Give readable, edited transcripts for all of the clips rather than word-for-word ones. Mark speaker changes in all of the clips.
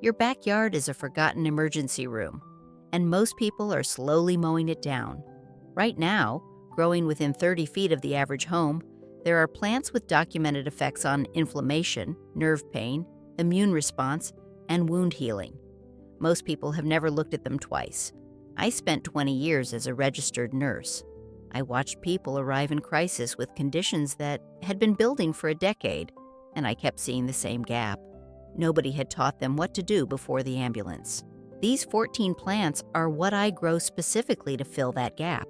Speaker 1: Your backyard is a forgotten emergency room, and most people are slowly mowing it down. Right now, growing within 30 feet of the average home, there are plants with documented effects on inflammation, nerve pain, immune response, and wound healing. Most people have never looked at them twice. I spent 20 years as a registered nurse. I watched people arrive in crisis with conditions that had been building for a decade, and I kept seeing the same gap. Nobody had taught them what to do before the ambulance. These 14 plants are what I grow specifically to fill that gap.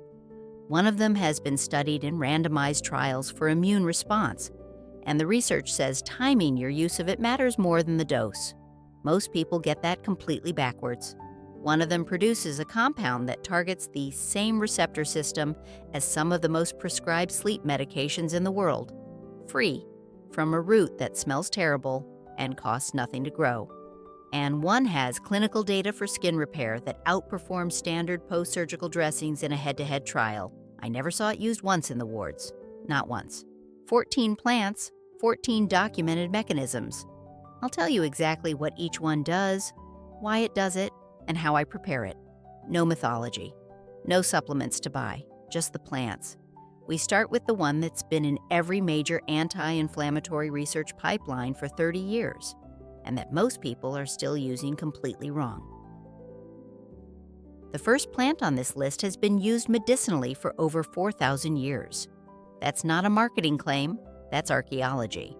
Speaker 1: One of them has been studied in randomized trials for immune response, and the research says timing your use of it matters more than the dose. Most people get that completely backwards. One of them produces a compound that targets the same receptor system as some of the most prescribed sleep medications in the world, free, from a root that smells terrible and costs nothing to grow. And one has clinical data for skin repair that outperforms standard post-surgical dressings in a head-to-head trial. I never saw it used once in the wards. Not once. 14 plants, 14 documented mechanisms. I'll tell you exactly what each one does, why it does it, and how I prepare it. No mythology. No supplements to buy, just the plants. We start with the one that's been in every major anti-inflammatory research pipeline for 30 years, and that most people are still using completely wrong. The first plant on this list has been used medicinally for over 4,000 years. That's not a marketing claim, that's archaeology.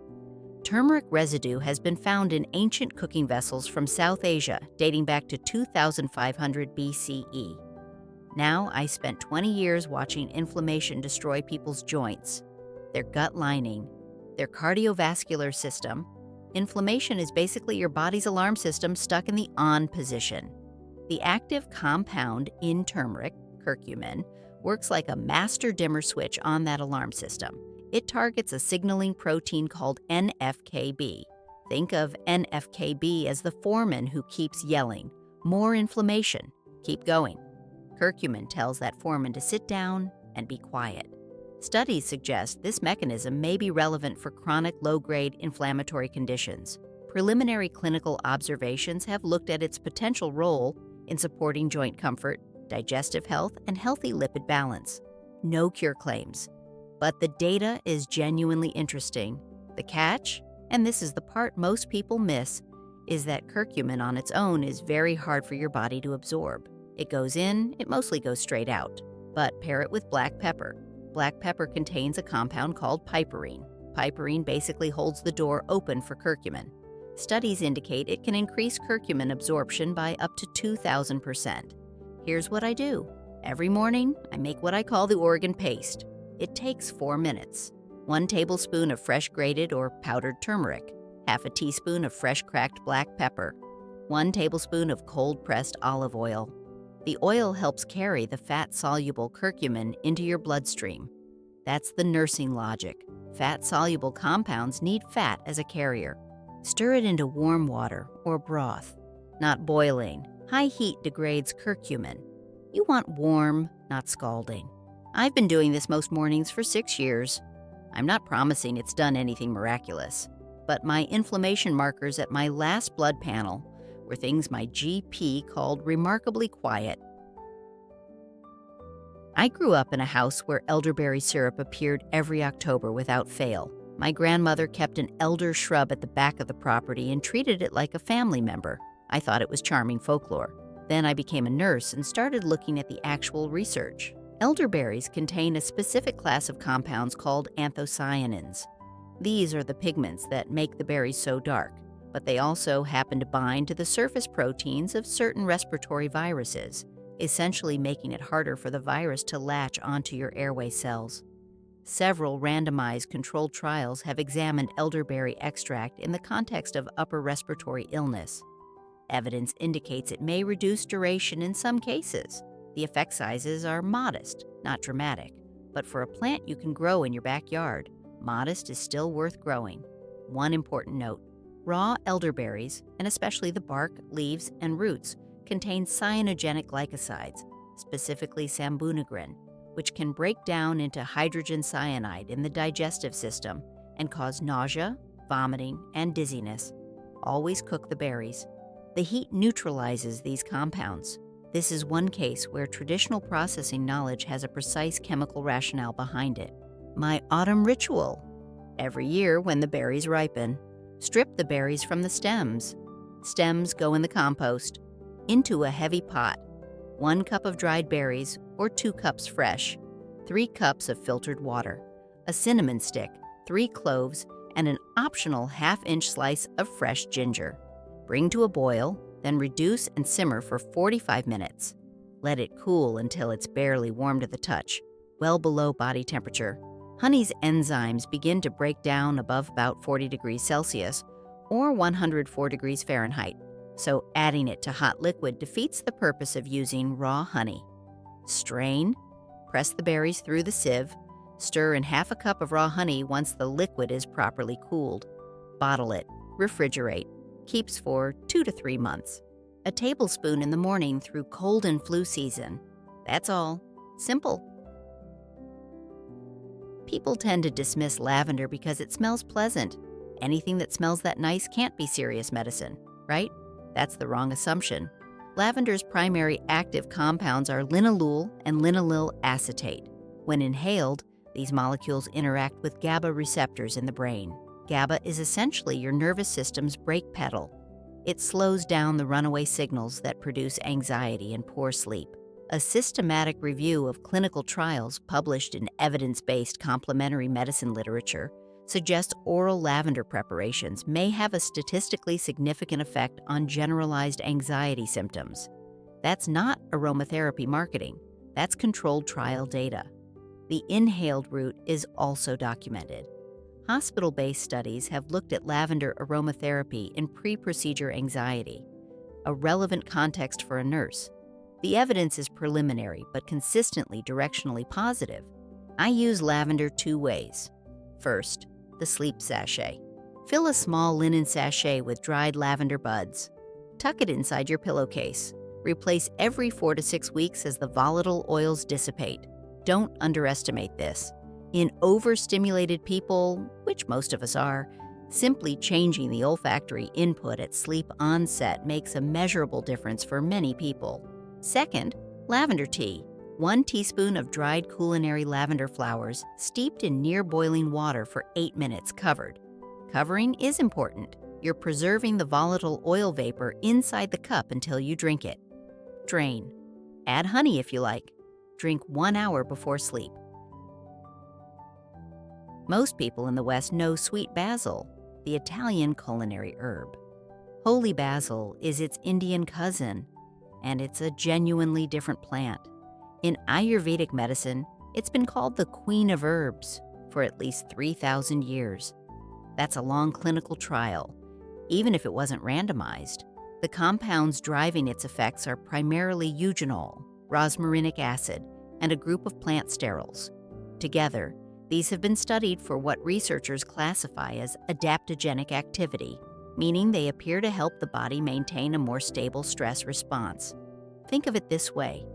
Speaker 1: Turmeric residue has been found in ancient cooking vessels from South Asia dating back to 2500 BCE. Now, I spent 20 years watching inflammation destroy people's joints, their gut lining, their cardiovascular system. Inflammation is basically your body's alarm system stuck in the on position. The active compound in turmeric, curcumin, works like a master dimmer switch on that alarm system. It targets a signaling protein called NFKB. Think of NFKB as the foreman who keeps yelling, "More inflammation, keep going." Curcumin tells that foreman to sit down and be quiet. Studies suggest this mechanism may be relevant for chronic low-grade inflammatory conditions. Preliminary clinical observations have looked at its potential role in supporting joint comfort, digestive health, and healthy lipid balance. No cure claims. But the data is genuinely interesting. The catch, and this is the part most people miss, is that curcumin on its own is very hard for your body to absorb. It goes in, it mostly goes straight out. But pair it with black pepper. Black pepper contains a compound called piperine. Piperine basically holds the door open for curcumin. Studies indicate it can increase curcumin absorption by up to 2,000%. Here's what I do. Every morning, I make what I call the Oregon paste. It takes 4 minutes. 1 tablespoon of fresh grated or powdered turmeric, half a teaspoon of fresh cracked black pepper, 1 tablespoon of cold-pressed olive oil. The oil helps carry the fat-soluble curcumin into your bloodstream. That's the nursing logic. Fat-soluble compounds need fat as a carrier. Stir it into warm water or broth. Not boiling. High heat degrades curcumin. You want warm, not scalding. I've been doing this most mornings for 6 years. I'm not promising it's done anything miraculous, but my inflammation markers at my last blood panel were things my GP called remarkably quiet. I grew up in a house where elderberry syrup appeared every October without fail. My grandmother kept an elder shrub at the back of the property and treated it like a family member. I thought it was charming folklore. Then I became a nurse and started looking at the actual research. Elderberries contain a specific class of compounds called anthocyanins. These are the pigments that make the berries so dark, but they also happen to bind to the surface proteins of certain respiratory viruses, essentially making it harder for the virus to latch onto your airway cells. Several randomized controlled trials have examined elderberry extract in the context of upper respiratory illness. Evidence indicates it may reduce duration in some cases. The effect sizes are modest, not dramatic, but for a plant you can grow in your backyard, modest is still worth growing. One important note: raw elderberries, and especially the bark, leaves, and roots, contain cyanogenic glycosides, specifically sambunagrin, which can break down into hydrogen cyanide in the digestive system and cause nausea, vomiting, and dizziness. Always cook the berries. The heat neutralizes these compounds. This is one case where traditional processing knowledge has a precise chemical rationale behind it. My autumn ritual. Every year when the berries ripen, strip the berries from the stems. Stems go in the compost. Into a heavy pot. 1 cup of dried berries or 2 cups fresh. 3 cups of filtered water. A cinnamon stick, 3 cloves, and an optional half-inch slice of fresh ginger. Bring to a boil, then reduce and simmer for 45 minutes. Let it cool until it's barely warm to the touch, well below body temperature. Honey's enzymes begin to break down above about 40 degrees Celsius or 104 degrees Fahrenheit, so adding it to hot liquid defeats the purpose of using raw honey. Strain, press the berries through the sieve, stir in half a cup of raw honey once the liquid is properly cooled. Bottle it, refrigerate, keeps for 2 to 3 months. A tablespoon in the morning through cold and flu season. That's all. Simple. People tend to dismiss lavender because it smells pleasant. Anything that smells that nice can't be serious medicine, right? That's the wrong assumption. Lavender's primary active compounds are linalool and linaloyl acetate. When inhaled, these molecules interact with GABA receptors in the brain. GABA is essentially your nervous system's brake pedal. It slows down the runaway signals that produce anxiety and poor sleep. A systematic review of clinical trials published in evidence-based complementary medicine literature suggests oral lavender preparations may have a statistically significant effect on generalized anxiety symptoms. That's not aromatherapy marketing. That's controlled trial data. The inhaled route is also documented. Hospital-based studies have looked at lavender aromatherapy in pre-procedure anxiety, a relevant context for a nurse. The evidence is preliminary but consistently directionally positive. I use lavender 2 ways. First, the sleep sachet. Fill a small linen sachet with dried lavender buds. Tuck it inside your pillowcase. Replace every 4 to 6 weeks as the volatile oils dissipate. Don't underestimate this. In overstimulated people, which most of us are, simply changing the olfactory input at sleep onset makes a measurable difference for many people. Second, lavender tea. 1 teaspoon of dried culinary lavender flowers steeped in near boiling water for 8 minutes covered. Covering is important. You're preserving the volatile oil vapor inside the cup until you drink it. Drain. Add honey if you like. Drink 1 hour before sleep. Most people in the West know sweet basil, the Italian culinary herb. Holy basil is its Indian cousin, and it's a genuinely different plant. In Ayurvedic medicine, it's been called the queen of herbs for at least 3,000 years. That's a long clinical trial, even if it wasn't randomized. The compounds driving its effects are primarily eugenol, rosmarinic acid, and a group of plant sterols. Together, these have been studied for what researchers classify as adaptogenic activity, meaning they appear to help the body maintain a more stable stress response. Think of it this way.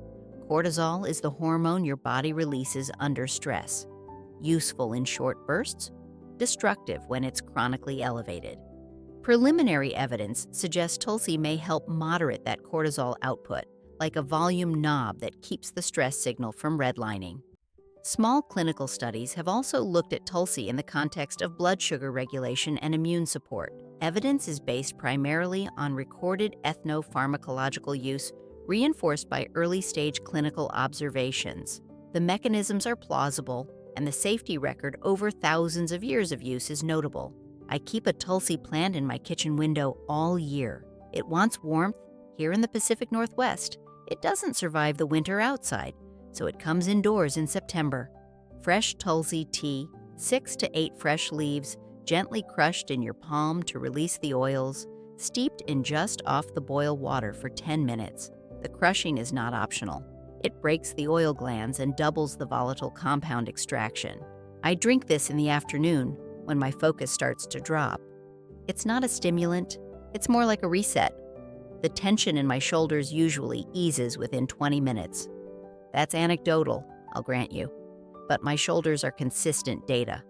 Speaker 1: Cortisol is the hormone your body releases under stress. Useful in short bursts, destructive when it's chronically elevated. Preliminary evidence suggests Tulsi may help moderate that cortisol output, like a volume knob that keeps the stress signal from redlining. Small clinical studies have also looked at Tulsi in the context of blood sugar regulation and immune support. Evidence is based primarily on recorded ethnopharmacological use reinforced by early-stage clinical observations. The mechanisms are plausible, and the safety record over thousands of years of use is notable. I keep a Tulsi plant in my kitchen window all year. It wants warmth. Here in the Pacific Northwest, it doesn't survive the winter outside, so it comes indoors in September. Fresh Tulsi tea, 6 to 8 fresh leaves, gently crushed in your palm to release the oils, steeped in just off-the-boil water for 10 minutes. The crushing is not optional. It breaks the oil glands and doubles the volatile compound extraction. I drink this in the afternoon when my focus starts to drop. It's not a stimulant, it's more like a reset. The tension in my shoulders usually eases within 20 minutes. That's anecdotal, I'll grant you, but my shoulders are consistent data.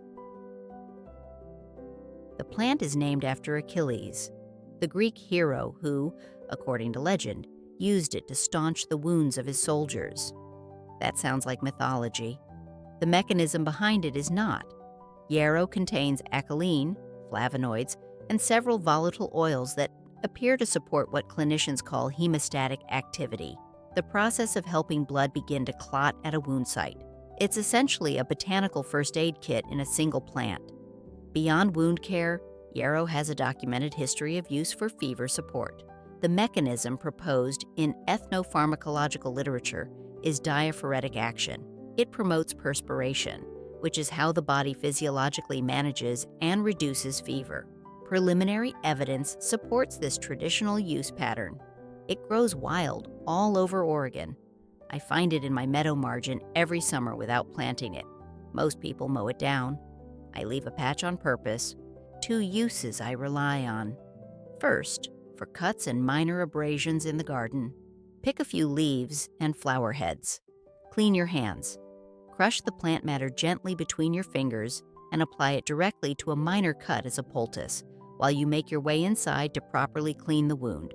Speaker 1: The plant is named after Achilles, the Greek hero who, according to legend, used it to staunch the wounds of his soldiers. That sounds like mythology. The mechanism behind it is not. Yarrow contains acetylene, flavonoids, and several volatile oils that appear to support what clinicians call haemostatic activity, the process of helping blood begin to clot at a wound site. It's essentially a botanical first aid kit in a single plant. Beyond wound care, yarrow has a documented history of use for fever support. The mechanism proposed in ethnopharmacological literature is diaphoretic action. It promotes perspiration, which is how the body physiologically manages and reduces fever. Preliminary evidence supports this traditional use pattern. It grows wild all over Oregon. I find it in my meadow margin every summer without planting it. Most people mow it down. I leave a patch on purpose. 2 uses I rely on. First, for cuts and minor abrasions in the garden. Pick a few leaves and flower heads. Clean your hands. Crush the plant matter gently between your fingers and apply it directly to a minor cut as a poultice while you make your way inside to properly clean the wound.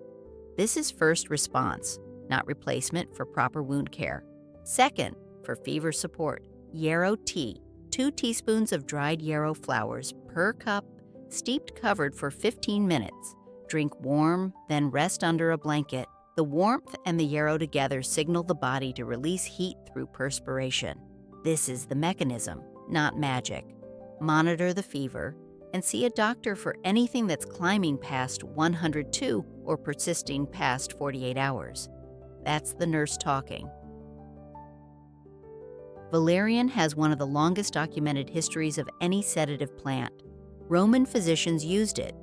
Speaker 1: This is first response, not replacement for proper wound care. Second, for fever support, yarrow tea. 2 teaspoons of dried yarrow flowers per cup, steeped covered for 15 minutes. Drink warm, then rest under a blanket. The warmth and the yarrow together signal the body to release heat through perspiration. This is the mechanism, not magic. Monitor the fever and see a doctor for anything that's climbing past 102 or persisting past 48 hours. That's the nurse talking. Valerian has one of the longest documented histories of any sedative plant. Roman physicians used it.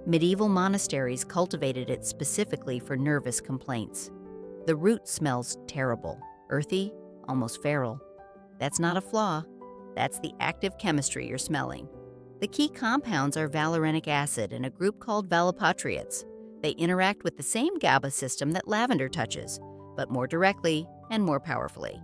Speaker 1: Medieval monasteries cultivated it specifically for nervous complaints. The root smells terrible, earthy, almost feral. That's not a flaw. That's the active chemistry you're smelling. The key compounds are valerianic acid and a group called valipatriates. They interact with the same GABA system that lavender touches, but more directly and more powerfully.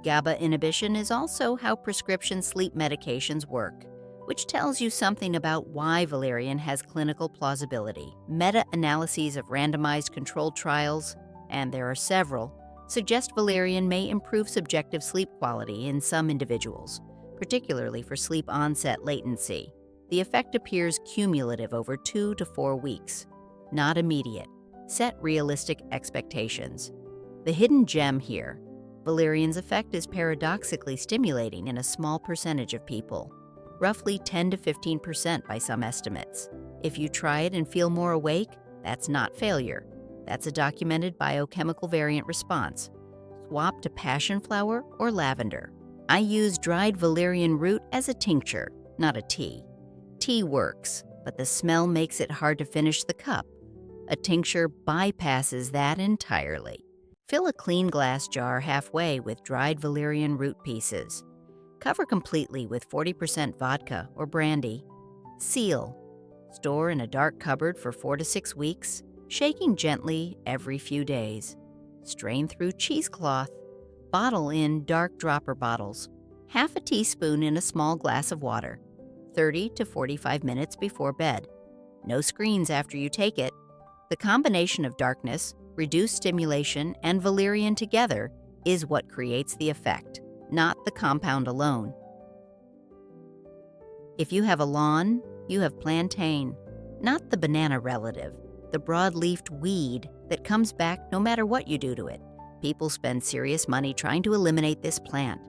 Speaker 1: GABA inhibition is also how prescription sleep medications work, which tells you something about why valerian has clinical plausibility. Meta-analyses of randomized controlled trials, and there are several, suggest valerian may improve subjective sleep quality in some individuals, particularly for sleep onset latency. The effect appears cumulative over 2 to 4 weeks, not immediate. Set realistic expectations. The hidden gem here, valerian's effect is paradoxically stimulating in a small percentage of people, roughly 10 to 15% by some estimates. If you try it and feel more awake, that's not failure. That's a documented biochemical variant response. Swap to passion flower or lavender. I use dried valerian root as a tincture, not a tea. Tea works, but the smell makes it hard to finish the cup. A tincture bypasses that entirely. Fill a clean glass jar halfway with dried valerian root pieces. Cover completely with 40% vodka or brandy. Seal. Store in a dark cupboard for 4 to 6 weeks, shaking gently every few days. Strain through cheesecloth. Bottle in dark dropper bottles. Half a teaspoon in a small glass of water. 30 to 45 minutes before bed. No screens after you take it. The combination of darkness, reduced stimulation, and valerian together is what creates the effect, not the compound alone. If you have a lawn, you have plantain, not the banana relative, the broad-leafed weed that comes back no matter what you do to it. People spend serious money trying to eliminate this plant.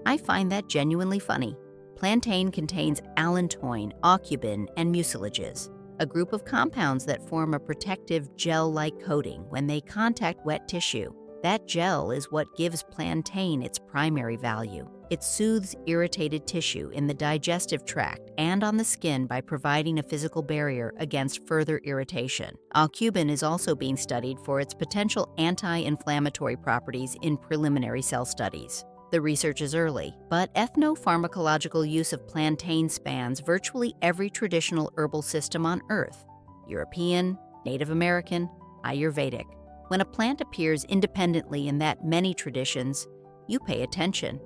Speaker 1: I find that genuinely funny. Plantain contains allantoin, aucubin, and mucilages, a group of compounds that form a protective gel-like coating when they contact wet tissue. That gel is what gives plantain its primary value. It soothes irritated tissue in the digestive tract and on the skin by providing a physical barrier against further irritation. Aucubin is also being studied for its potential anti-inflammatory properties in preliminary cell studies. The research is early, but ethnopharmacological use of plantain spans virtually every traditional herbal system on Earth: European, Native American, Ayurvedic. When a plant appears independently in that many traditions, you pay attention.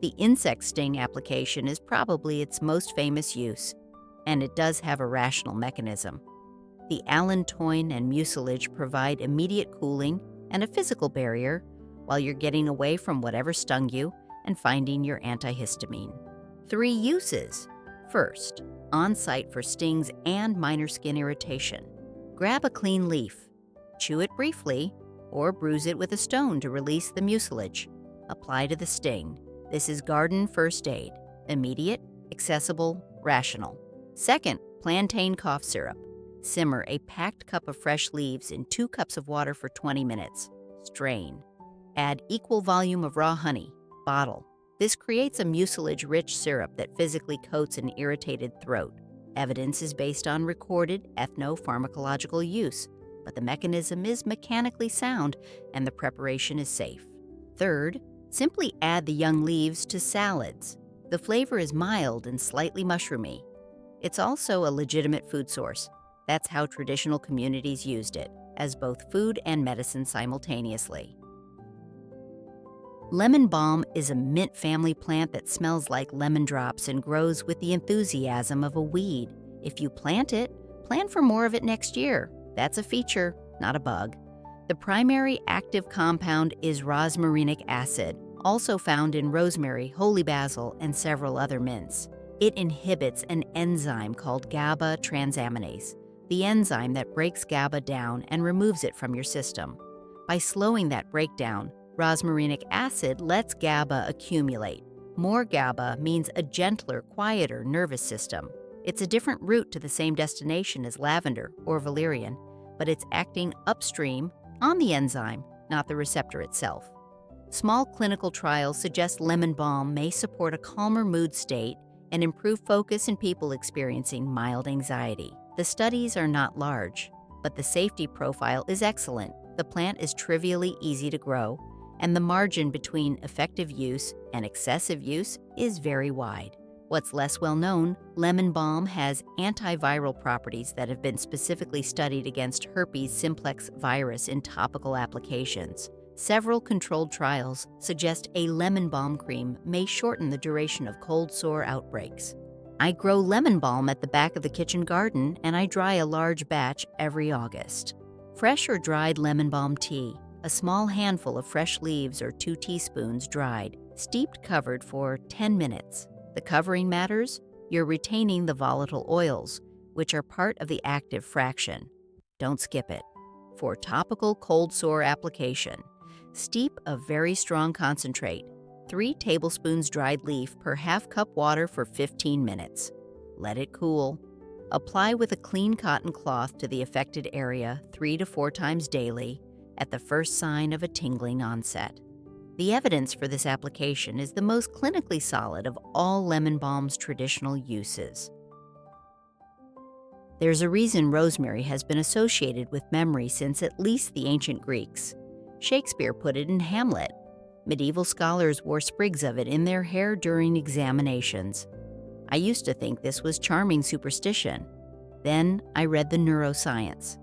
Speaker 1: The insect sting application is probably its most famous use, and it does have a rational mechanism. The allantoin and mucilage provide immediate cooling and a physical barrier while you're getting away from whatever stung you and finding your antihistamine. 3 uses. First, on-site for stings and minor skin irritation. Grab a clean leaf, chew it briefly, or bruise it with a stone to release the mucilage. Apply to the sting. This is garden first aid. Immediate, accessible, rational. Second, plantain cough syrup. Simmer a packed cup of fresh leaves in 2 cups of water for 20 minutes. Strain. Add equal volume of raw honey. Bottle. This creates a mucilage-rich syrup that physically coats an irritated throat. Evidence is based on recorded ethnopharmacological use, but the mechanism is mechanically sound and the preparation is safe. Third, simply add the young leaves to salads. The flavor is mild and slightly mushroomy. It's also a legitimate food source. That's how traditional communities used it, as both food and medicine simultaneously. Lemon balm is a mint family plant that smells like lemon drops and grows with the enthusiasm of a weed. If you plant it, plan for more of it next year. That's a feature, not a bug. The primary active compound is rosmarinic acid, also found in rosemary, holy basil, and several other mints. It inhibits an enzyme called GABA transaminase, the enzyme that breaks GABA down and removes it from your system. By slowing that breakdown, rosmarinic acid lets GABA accumulate. More GABA means a gentler, quieter nervous system. It's a different route to the same destination as lavender or valerian, but it's acting upstream on the enzyme, not the receptor itself. Small clinical trials suggest lemon balm may support a calmer mood state and improve focus in people experiencing mild anxiety. The studies are not large, but the safety profile is excellent. The plant is trivially easy to grow, and the margin between effective use and excessive use is very wide. What's less well known, lemon balm has antiviral properties that have been specifically studied against herpes simplex virus in topical applications. Several controlled trials suggest a lemon balm cream may shorten the duration of cold sore outbreaks. I grow lemon balm at the back of the kitchen garden, and I dry a large batch every August. Fresh or dried lemon balm tea. A small handful of fresh leaves or 2 teaspoons dried, steeped covered for 10 minutes. The covering matters. You're retaining the volatile oils, which are part of the active fraction. Don't skip it. For topical cold sore application, steep a very strong concentrate, 3 tablespoons dried leaf per half cup water for 15 minutes. Let it cool. Apply with a clean cotton cloth to the affected area 3 to 4 times daily at the first sign of a tingling onset. The evidence for this application is the most clinically solid of all lemon balm's traditional uses. There's a reason rosemary has been associated with memory since at least the ancient Greeks. Shakespeare put it in Hamlet. Medieval scholars wore sprigs of it in their hair during examinations. I used to think this was charming superstition. Then I read the neuroscience.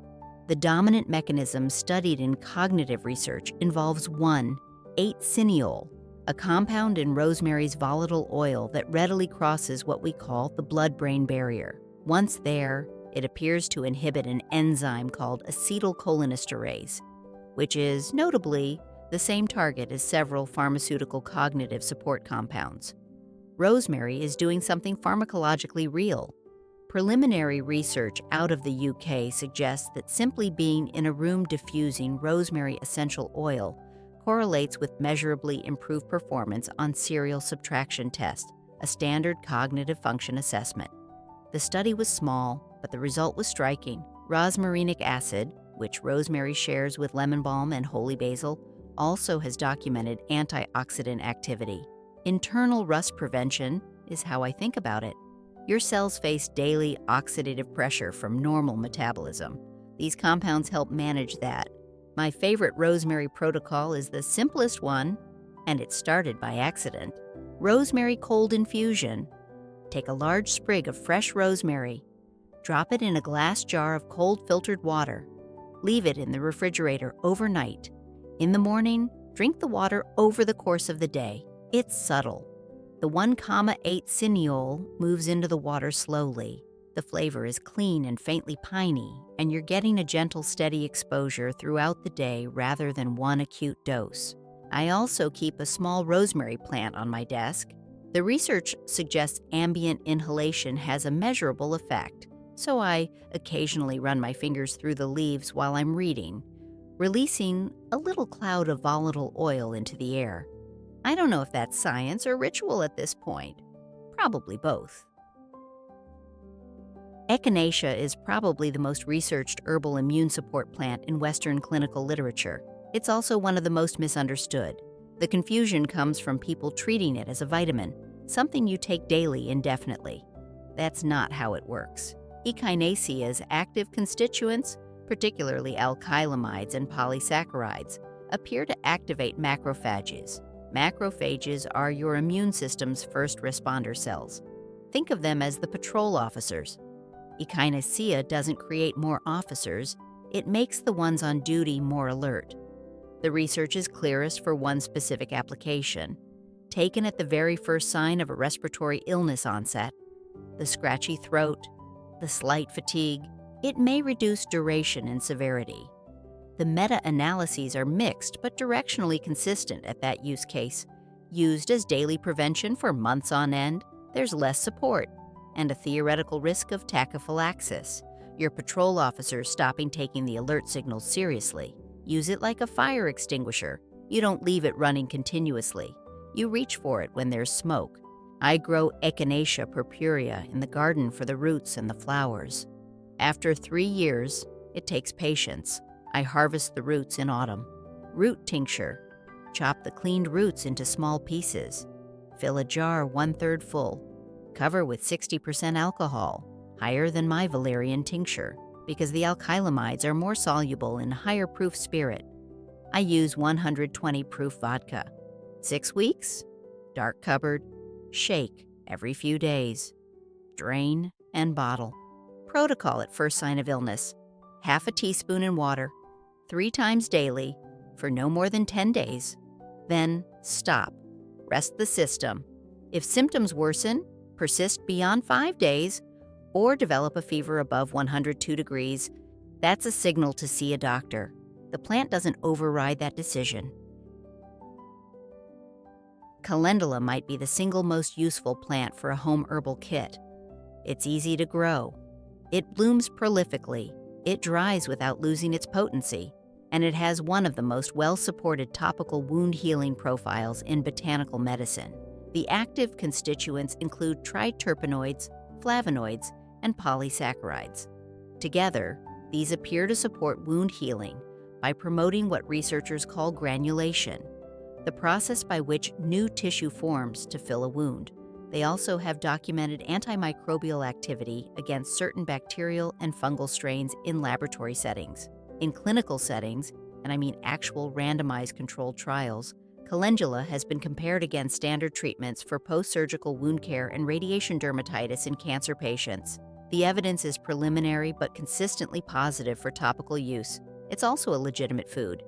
Speaker 1: The dominant mechanism studied in cognitive research involves 1,8-cineol, a compound in rosemary's volatile oil that readily crosses what we call the blood-brain barrier. Once there, it appears to inhibit an enzyme called acetylcholinesterase, which is, notably, the same target as several pharmaceutical cognitive support compounds. Rosemary is doing something pharmacologically real. Preliminary research out of the UK suggests that simply being in a room diffusing rosemary essential oil correlates with measurably improved performance on serial subtraction test, a standard cognitive function assessment. The study was small, but the result was striking. Rosmarinic acid, which rosemary shares with lemon balm and holy basil, also has documented antioxidant activity. Internal rust prevention is how I think about it. Your cells face daily oxidative pressure from normal metabolism. These compounds help manage that. My favorite rosemary protocol is the simplest one, and it started by accident. Rosemary cold infusion. Take a large sprig of fresh rosemary. Drop it in a glass jar of cold filtered water. Leave it in the refrigerator overnight. In the morning, drink the water over the course of the day. It's subtle. The 1,8 cineol moves into the water slowly. The flavor is clean and faintly piney, and you're getting a gentle, steady exposure throughout the day rather than one acute dose. I also keep a small rosemary plant on my desk. The research suggests ambient inhalation has a measurable effect, so I occasionally run my fingers through the leaves while I'm reading, releasing a little cloud of volatile oil into the air. I don't know if that's science or ritual at this point. Probably both. Echinacea is probably the most researched herbal immune support plant in Western clinical literature. It's also one of the most misunderstood. The confusion comes from people treating it as a vitamin, something you take daily indefinitely. That's not how it works. Echinacea's active constituents, particularly alkylamides and polysaccharides, appear to activate macrophages. Macrophages are your immune system's first responder cells. Think of them as the patrol officers. Echinacea doesn't create more officers, it makes the ones on duty more alert. The research is clearest for one specific application. Taken at the very first sign of a respiratory illness onset, the scratchy throat, the slight fatigue, it may reduce duration and severity. The meta-analyses are mixed but directionally consistent at that use case. Used as daily prevention for months on end, there's less support and a theoretical risk of tachyphylaxis, your patrol officers stopping taking the alert signals seriously. Use it like a fire extinguisher. You don't leave it running continuously. You reach for it when there's smoke. I grow Echinacea purpurea in the garden for the roots and the flowers. After 3 years, it takes patience. I harvest the roots in autumn. Root tincture. Chop the cleaned roots into small pieces. Fill a jar 1/3 full. Cover with 60% alcohol, higher than my Valerian tincture, because the alkylamides are more soluble in higher proof spirit. I use 120 proof vodka. 6 weeks? Dark cupboard. Shake every few days. Drain and bottle. Protocol at first sign of illness. Half a teaspoon in water, 3 times daily, for no more than 10 days. Then stop. Rest the system. If symptoms worsen, persist beyond 5 days, or develop a fever above 102 degrees, that's a signal to see a doctor. The plant doesn't override that decision. Calendula might be the single most useful plant for a home herbal kit. It's easy to grow. It blooms prolifically. It dries without losing its potency. And it has one of the most well-supported topical wound healing profiles in botanical medicine. The active constituents include triterpenoids, flavonoids, and polysaccharides. Together, these appear to support wound healing by promoting what researchers call granulation, the process by which new tissue forms to fill a wound. They also have documented antimicrobial activity against certain bacterial and fungal strains in laboratory settings. In clinical settings, and I mean actual randomized controlled trials, Calendula has been compared against standard treatments for post-surgical wound care and radiation dermatitis in cancer patients. The evidence is preliminary but consistently positive for topical use. It's also a legitimate food.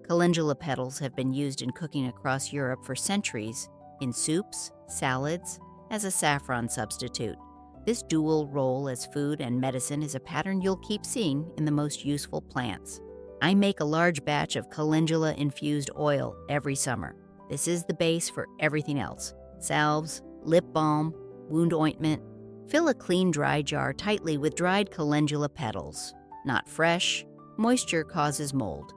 Speaker 1: Calendula petals have been used in cooking across Europe for centuries, in soups, salads, as a saffron substitute. This dual role as food and medicine is a pattern you'll keep seeing in the most useful plants. I make a large batch of calendula-infused oil every summer. This is the base for everything else. Salves, lip balm, wound ointment. Fill a clean dry jar tightly with dried calendula petals. Not fresh. Moisture causes mold.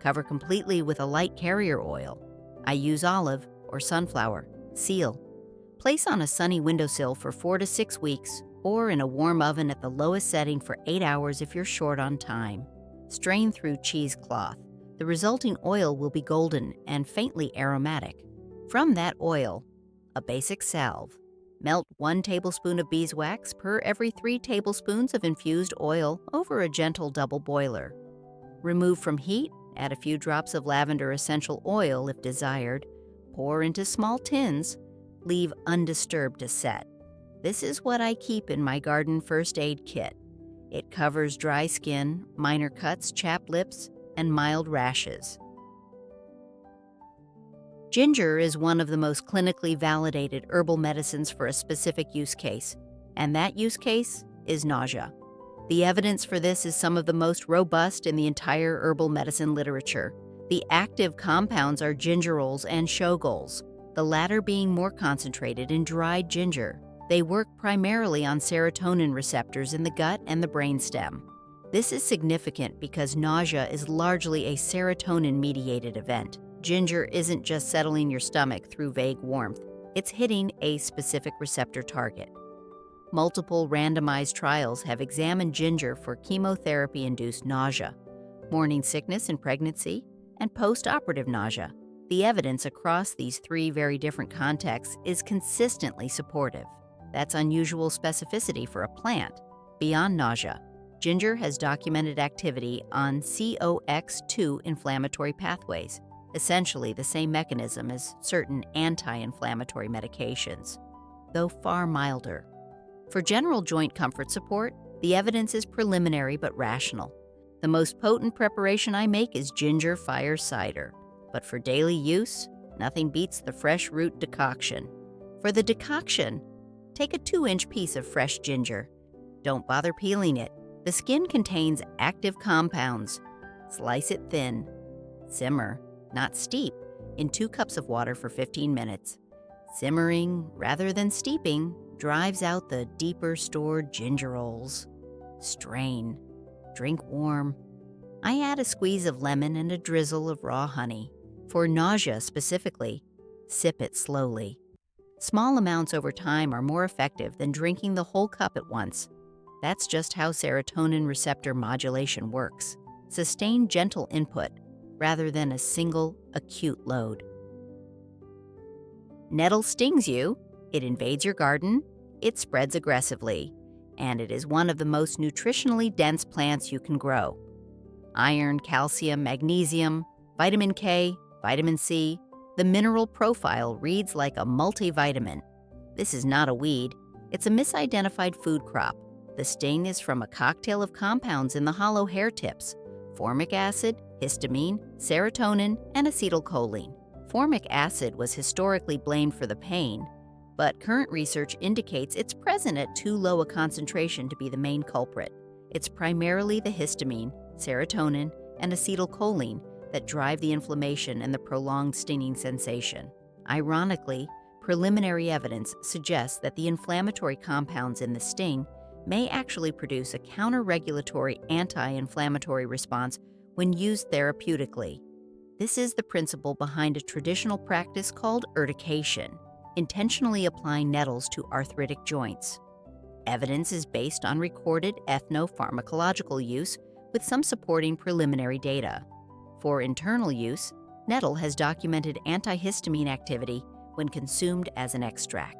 Speaker 1: Cover completely with a light carrier oil. I use olive or sunflower. Seal. Place on a sunny windowsill for 4 to 6 weeks, or in a warm oven at the lowest setting for 8 hours if you're short on time. Strain through cheesecloth. The resulting oil will be golden and faintly aromatic. From that oil, a basic salve. Melt 1 tablespoon of beeswax per every 3 tablespoons of infused oil over a gentle double boiler. Remove from heat, add a few drops of lavender essential oil if desired, pour into small tins, leave undisturbed to set. This is what I keep in my garden first aid kit. It covers dry skin, minor cuts, chapped lips, and mild rashes. Ginger is one of the most clinically validated herbal medicines for a specific use case, and that use case is nausea. The evidence for this is some of the most robust in the entire herbal medicine literature. The active compounds are gingerols and shogols, the latter being more concentrated in dried ginger. They work primarily on serotonin receptors in the gut and the brainstem. This is significant because nausea is largely a serotonin-mediated event. Ginger isn't just settling your stomach through vague warmth, it's hitting a specific receptor target. Multiple randomized trials have examined ginger for chemotherapy-induced nausea, morning sickness in pregnancy, and post-operative nausea. The evidence across these three very different contexts is consistently supportive. That's unusual specificity for a plant. Beyond nausea, ginger has documented activity on COX-2 inflammatory pathways, essentially the same mechanism as certain anti-inflammatory medications, though far milder. For general joint comfort support, the evidence is preliminary but rational. The most potent preparation I make is ginger fire cider, but for daily use, nothing beats the fresh root decoction. For the decoction, take a 2-inch piece of fresh ginger. Don't bother peeling it. The skin contains active compounds. Slice it thin. Simmer, not steep, in 2 cups of water for 15 minutes. Simmering, rather than steeping, drives out the deeper stored gingerols. Strain. Drink warm. I add a squeeze of lemon and a drizzle of raw honey. For nausea specifically, sip it slowly. Small amounts over time are more effective than drinking the whole cup at once. That's just how serotonin receptor modulation works. Sustained gentle input rather than a single acute load. Nettle stings you, it invades your garden, it spreads aggressively, and it is one of the most nutritionally dense plants you can grow. Iron, calcium, magnesium, vitamin K, vitamin C. The mineral profile reads like a multivitamin. This is not a weed, it's a misidentified food crop. The sting is from a cocktail of compounds in the hollow hair tips: formic acid, histamine, serotonin, and acetylcholine. Formic acid was historically blamed for the pain, but current research indicates it's present at too low a concentration to be the main culprit. It's primarily the histamine, serotonin, and acetylcholine that drive the inflammation and the prolonged stinging sensation. Ironically, preliminary evidence suggests that the inflammatory compounds in the sting may actually produce a counter-regulatory anti-inflammatory response when used therapeutically. This is the principle behind a traditional practice called urtication, intentionally applying nettles to arthritic joints. Evidence is based on recorded ethnopharmacological use with some supporting preliminary data. For internal use, nettle has documented antihistamine activity when consumed as an extract.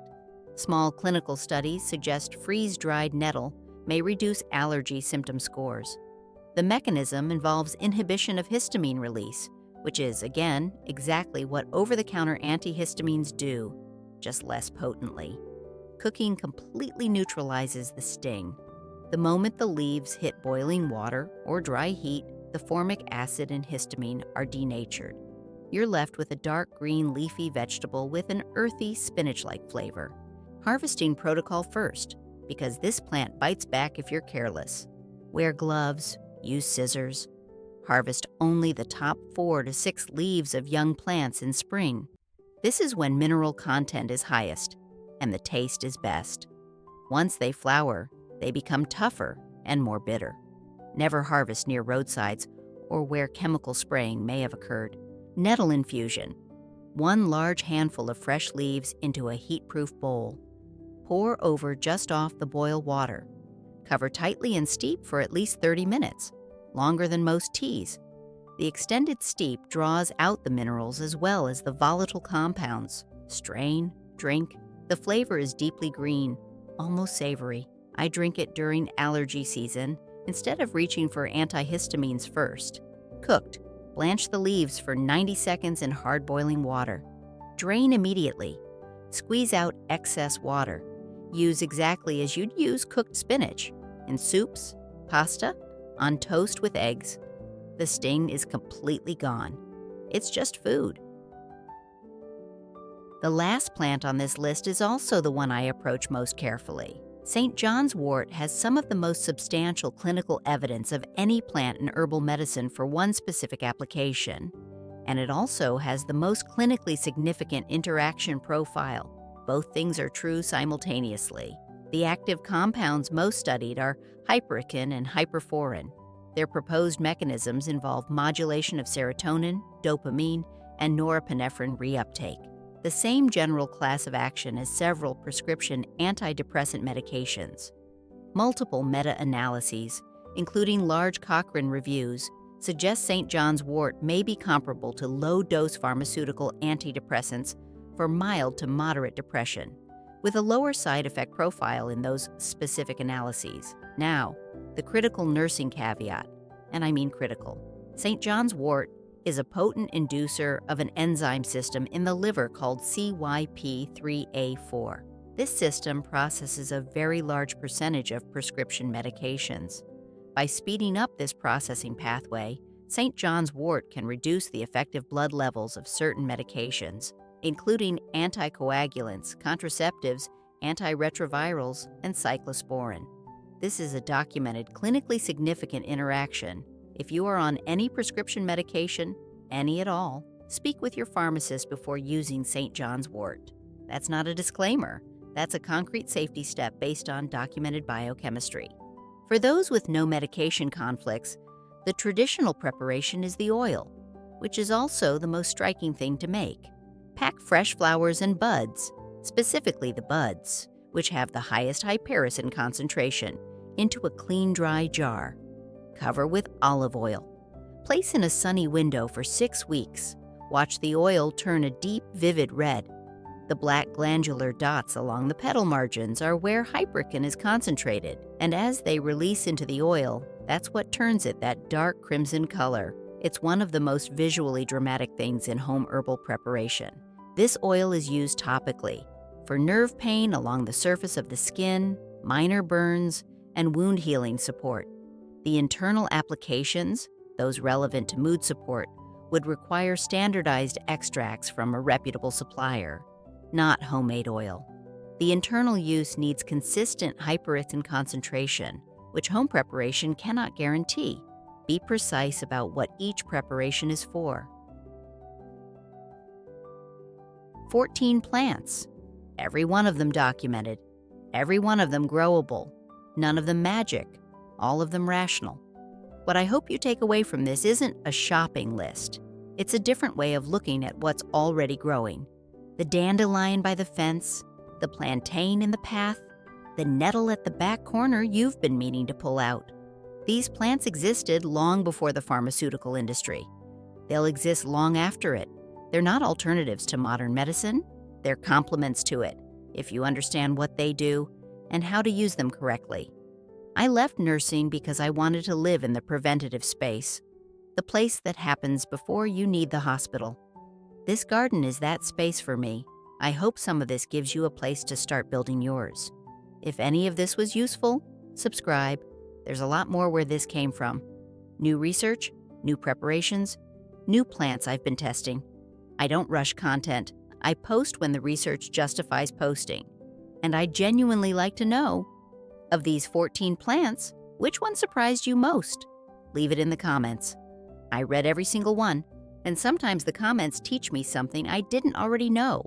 Speaker 1: Small clinical studies suggest freeze-dried nettle may reduce allergy symptom scores. The mechanism involves inhibition of histamine release, which is, again, exactly what over-the-counter antihistamines do, just less potently. Cooking completely neutralizes the sting. The moment the leaves hit boiling water or dry heat, the formic acid and histamine are denatured. You're left with a dark green leafy vegetable with an earthy, spinach-like flavor. Harvesting protocol first, because this plant bites back if you're careless. Wear gloves, use scissors. Harvest only the top 4 to 6 leaves of young plants in spring. This is when mineral content is highest and the taste is best. Once they flower, they become tougher and more bitter. Never harvest near roadsides or where chemical spraying may have occurred. Nettle infusion. 1 large handful of fresh leaves into a heat-proof bowl. Pour over just off the boil water. Cover tightly and steep for at least 30 minutes, longer than most teas. The extended steep draws out the minerals as well as the volatile compounds. Strain, drink. The flavor is deeply green, almost savory. I drink it during allergy season instead of reaching for antihistamines first. Cooked, blanch the leaves for 90 seconds in hard boiling water. Drain immediately. Squeeze out excess water. Use exactly as you'd use cooked spinach, in soups, pasta, on toast with eggs. The sting is completely gone. It's just food. The last plant on this list is also the one I approach most carefully. St. John's wort has some of the most substantial clinical evidence of any plant in herbal medicine for one specific application, and it also has the most clinically significant interaction profile. Both things are true simultaneously. The active compounds most studied are hypericin and hyperforin. Their proposed mechanisms involve modulation of serotonin, dopamine, and norepinephrine reuptake, the same general class of action as several prescription antidepressant medications. Multiple meta-analyses, including large Cochrane reviews, suggest St. John's wort may be comparable to low-dose pharmaceutical antidepressants for mild to moderate depression, with a lower side effect profile in those specific analyses. Now, the critical nursing caveat, and I mean critical. St. John's wort is a potent inducer of an enzyme system in the liver called CYP3A4. This system processes a very large percentage of prescription medications. By speeding up this processing pathway, St. John's wort can reduce the effective blood levels of certain medications, including anticoagulants, contraceptives, antiretrovirals, and cyclosporin. This is a documented clinically significant interaction. If you are on any prescription medication, any at all, speak with your pharmacist before using St. John's wort. That's not a disclaimer. That's a concrete safety step based on documented biochemistry. For those with no medication conflicts, the traditional preparation is the oil, which is also the most striking thing to make. Pack fresh flowers and buds, specifically the buds, which have the highest hypericin concentration, into a clean, dry jar. Cover with olive oil. Place in a sunny window for 6 weeks. Watch the oil turn a deep, vivid red. The black glandular dots along the petal margins are where hypericin is concentrated, and as they release into the oil, that's what turns it that dark crimson color. It's one of the most visually dramatic things in home herbal preparation. This oil is used topically for nerve pain along the surface of the skin, minor burns, and wound healing support. The internal applications, those relevant to mood support, would require standardized extracts from a reputable supplier, not homemade oil. The internal use needs consistent hypericin concentration, which home preparation cannot guarantee. Be precise about what each preparation is for. 14 plants, every one of them documented, every one of them growable, none of them magic, all of them rational. What I hope you take away from this isn't a shopping list. It's a different way of looking at what's already growing. The dandelion by the fence, the plantain in the path, the nettle at the back corner you've been meaning to pull out. These plants existed long before the pharmaceutical industry. They'll exist long after it. They're not alternatives to modern medicine. They're complements to it, if you understand what they do and how to use them correctly. I left nursing because I wanted to live in the preventative space, the place that happens before you need the hospital. This garden is that space for me. I hope some of this gives you a place to start building yours. If any of this was useful, subscribe. There's a lot more where this came from. New research, new preparations, new plants I've been testing. I don't rush content. I post when the research justifies posting. And I'd genuinely like to know, of these 14 plants, which one surprised you most? Leave it in the comments. I read every single one, and sometimes the comments teach me something I didn't already know.